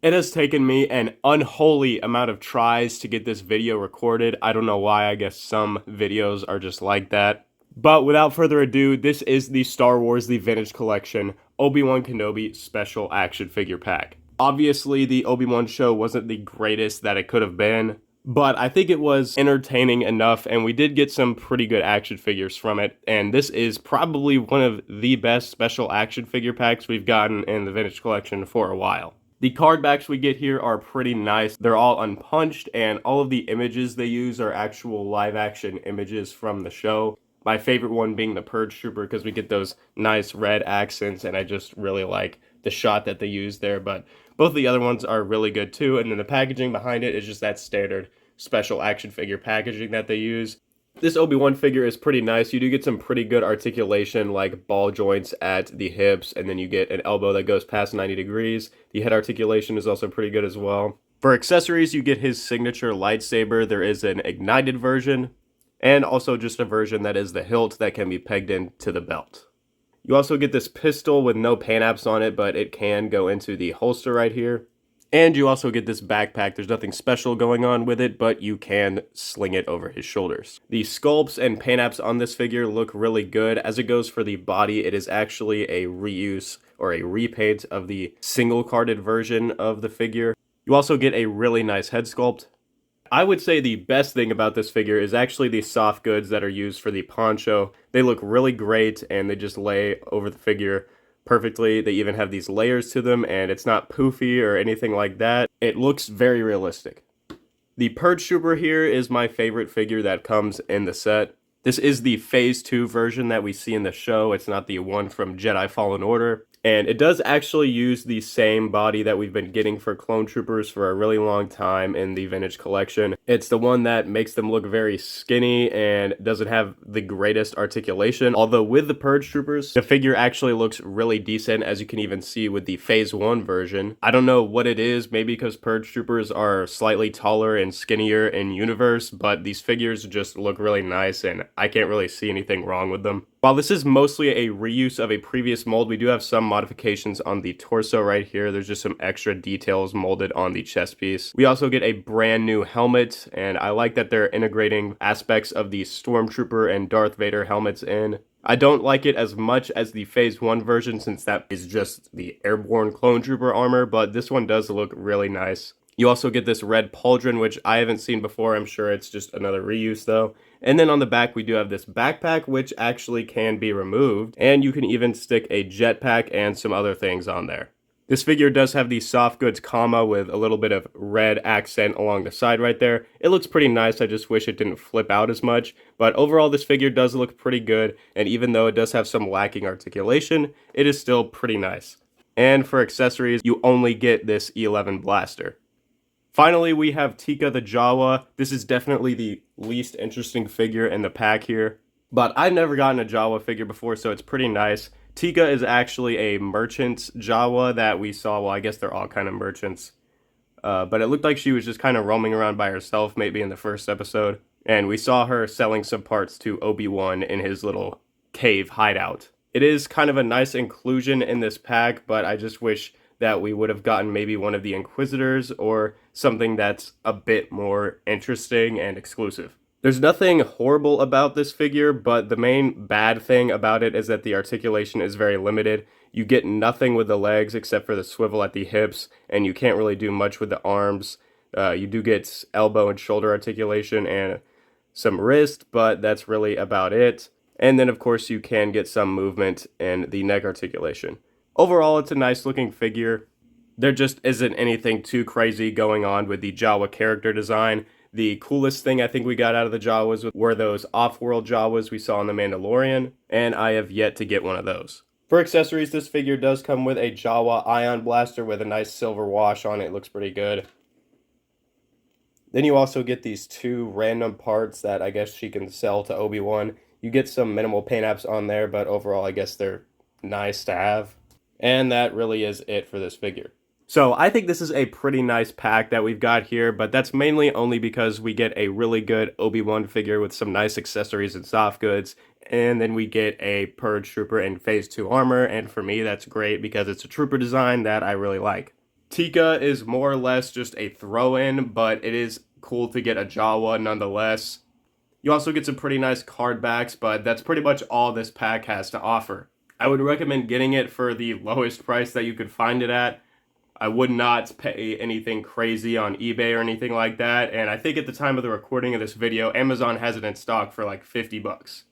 It has taken me an unholy amount of tries to get this video recorded. I don't know why, I guess some videos are just like that. But without further ado, this is the Star Wars The Vintage Collection Obi-Wan Kenobi Special Action Figure Pack. Obviously, the Obi-Wan show wasn't the greatest that it could have been, but I think it was entertaining enough, and we did get some pretty good action figures from it, and this is probably one of the best special action figure packs we've gotten in the Vintage Collection for a while. The card backs we get here are pretty nice. They're all unpunched, and all of the images they use are actual live-action images from the show. My favorite one being the Purge Trooper, because we get those nice red accents, and I just really like the shot that they use there, but both of the other ones are really good too, and then the packaging behind it is just that standard special action figure packaging that they use. This Obi-Wan figure is pretty nice. You do get some pretty good articulation, like ball joints at the hips, and then you get an elbow that goes past 90 degrees. The head articulation is also pretty good as well. For accessories, you get his signature lightsaber. There is an ignited version, and also just a version that is the hilt that can be pegged into the belt. You also get this pistol with no paint apps on it, but it can go into the holster right here. And you also get this backpack. There's nothing special going on with it, but you can sling it over his shoulders. The sculpts and paint apps on this figure look really good. As it goes for the body, it is actually a reuse or a repaint of the single carded version of the figure. You also get a really nice head sculpt. I would say the best thing about this figure is actually the soft goods that are used for the poncho. They look really great, and they just lay over the figure perfectly. They even have these layers to them, and it's not poofy or anything like that. It looks very realistic. The Purge Trooper here is my favorite figure that comes in the set. This is the Phase 2 version that we see in the show. It's not the one from Jedi Fallen Order. And it does actually use the same body that we've been getting for Clone Troopers for a really long time in the Vintage Collection. It's the one that makes them look very skinny and doesn't have the greatest articulation. Although with the Purge Troopers, the figure actually looks really decent, as you can even see with the Phase 1 version. I don't know what it is, maybe because Purge Troopers are slightly taller and skinnier in universe, but these figures just look really nice, and I can't really see anything wrong with them. While this is mostly a reuse of a previous mold, we do have some modifications on the torso right here. There's just some extra details molded on the chest piece. We also get a brand new helmet, and I like that they're integrating aspects of the Stormtrooper and Darth Vader helmets in. I don't like it as much as the Phase 1 version, since that is just the airborne Clone Trooper armor, but this one does look really nice. You also get this red pauldron, which I haven't seen before. I'm sure it's just another reuse though. And then on the back, we do have this backpack, which actually can be removed. And you can even stick a jetpack and some other things on there. This figure does have the soft goods comma with a little bit of red accent along the side right there. It looks pretty nice. I just wish it didn't flip out as much. But overall, this figure does look pretty good. And even though it does have some lacking articulation, it is still pretty nice. And for accessories, you only get this E11 blaster. Finally, we have Teeka the Jawa. This is definitely the least interesting figure in the pack here, but I've never gotten a Jawa figure before, so it's pretty nice. Teeka is actually a merchant Jawa that we saw. Well, I guess they're all kind of merchants, but it looked like she was just kind of roaming around by herself, maybe in the first episode, and we saw her selling some parts to Obi-Wan in his little cave hideout. It is kind of a nice inclusion in this pack, but I just wish that we would have gotten maybe one of the Inquisitors or something that's a bit more interesting and exclusive. There's nothing horrible about this figure, but the main bad thing about it is that the articulation is very limited. You get nothing with the legs except for the swivel at the hips, and you can't really do much with the arms. You do get elbow and shoulder articulation and some wrist, but that's really about it. And then, of course, you can get some movement in the neck articulation. Overall, it's a nice looking figure. There just isn't anything too crazy going on with the Jawa character design. The coolest thing I think we got out of the Jawas were those off-world Jawas we saw in The Mandalorian, and I have yet to get one of those. For accessories, this figure does come with a Jawa ion blaster with a nice silver wash on it. It looks pretty good. Then you also get these two random parts that I guess she can sell to Obi-Wan. You get some minimal paint apps on there, but overall I guess they're nice to have. And that really is it for this figure. So I think this is a pretty nice pack that we've got here, but that's mainly only because we get a really good Obi-Wan figure with some nice accessories and soft goods, and then we get a Purge Trooper in Phase 2 armor, and for me that's great because it's a Trooper design that I really like. Teeka is more or less just a throw-in, but it is cool to get a Jawa nonetheless. You also get some pretty nice card backs, but that's pretty much all this pack has to offer. I would recommend getting it for the lowest price that you could find it at. I would not pay anything crazy on eBay or anything like that, and I think at the time of the recording of this video, Amazon has it in stock for like 50 bucks.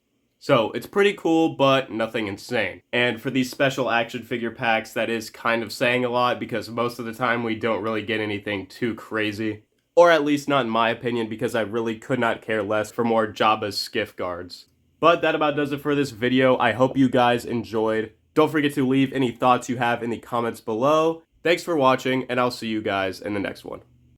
So it's pretty cool, but nothing insane. And for these special action figure packs, that is kind of saying a lot because most of the time we don't really get anything too crazy. Or at least not in my opinion, because I really could not care less for more Jabba's skiff guards. But that about does it for this video. I hope you guys enjoyed. Don't forget to leave any thoughts you have in the comments below. Thanks for watching, and I'll see you guys in the next one.